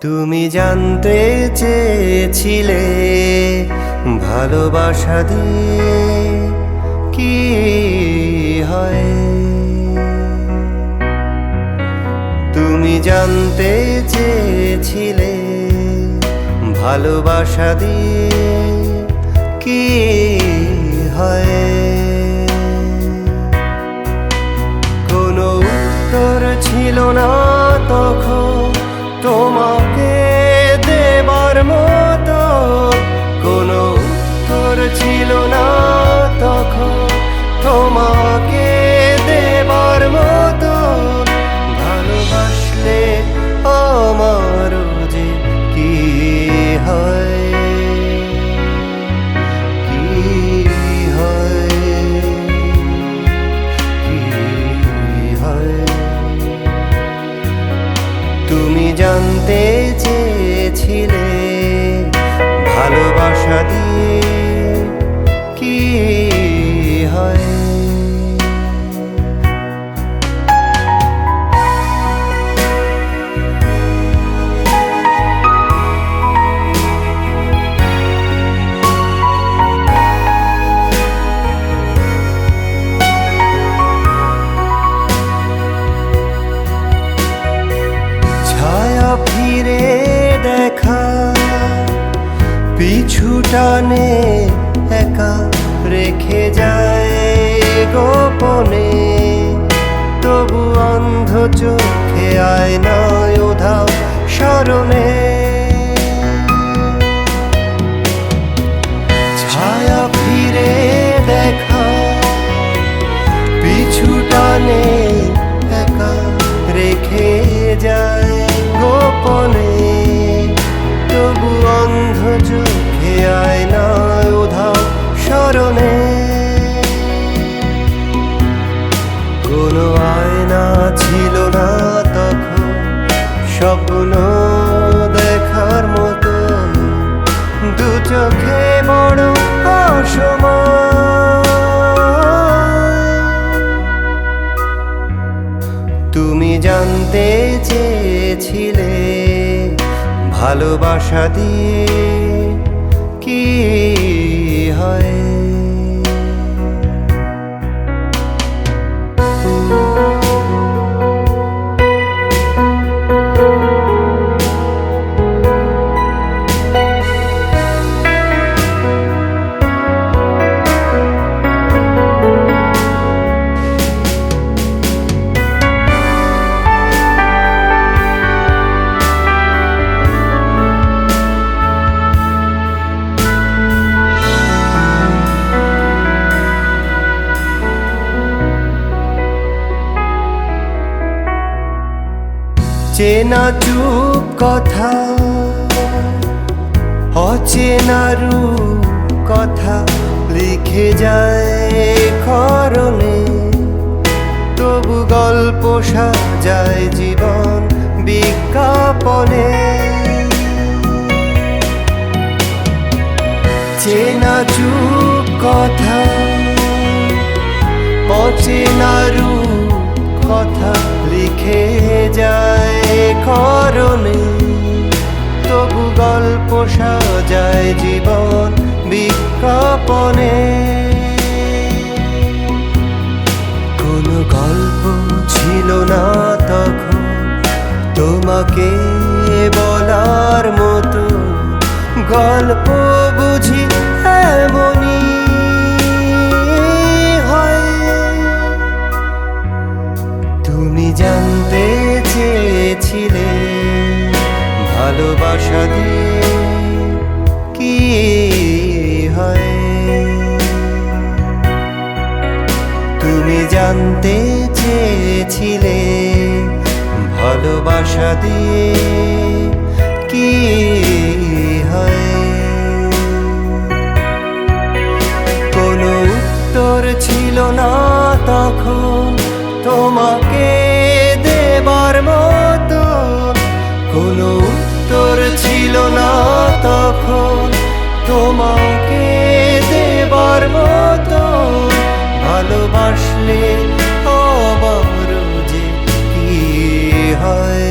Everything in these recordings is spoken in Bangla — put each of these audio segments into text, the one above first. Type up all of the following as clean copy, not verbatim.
তুমি জানতে চেয়েছিলে ভালোবাসা দিয়ে কি হয়। তুমি জানতে চেয়েছিলে ভালোবাসা দিয়ে কি হয়। কোনো উত্তর ছিল না তখন তোমাকে দেবার মতো, কোনো উত্তর ছিল না তখন তোমাকে দেবার মতো। ভালোবাসলে আমারও যে কি হয়, কি হয়, কি হয়। তুমি জানতে চেয়েছিলে ভালোবাসা দিয়ে কি হয়। ছায়া ফিরে দেখা পিছু টানে একা রেখে যায় গোপনে, তবু অন্ধ চোখে আয়নায় উধাও স্মরণে। ছায়া ফিরে দেখা পিছু টানে একা রেখে যায় গোপনে, তবু অন্ধ চোখে আয়নায় উধাও স্মরণে। কোনো আয়না ছিল না তখন স্বপ্ন দেখার মতো, দু চোখে বড় অসময়। তুমি জানতে চেয়েছিলে ভালোবাসা দিয়ে কি হয়। চেনা চুপ কথা, অচেনা রূপ কথা লিখে যায় ক্ষরণে, তবু গল্প সাজায় জীবন বিজ্ঞাপনে। চেনা চুপ কথা, অচেনা রূপ কথা লিখে যায় ক্ষরণে, তবু গল্প সাজায় জীবন বিজ্ঞাপনে। কোনো গল্প ছিল না তখন তোমাকে বলার মতো, গল্প বুঝি এমনই হয়। তুমি জানতে চেয়েছিলে ভালোবাসা দিয়ে কি হয়। তুমি জানতে চেয়েছিলে ভালোবাসা দিয়ে কি হয়। কোনো উত্তর ছিল না তখন তোমাকে দেবার মতো, কোনো উত্তর ছিল না তখন তোমাকে দেবার মতো। ভালোবাসলে আমারও যে কি হয়।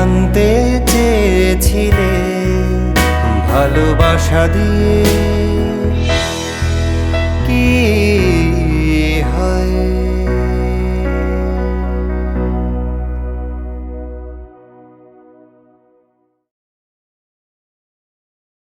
জানতে চেয়েছিলে ভালোবাসা দিয়ে কি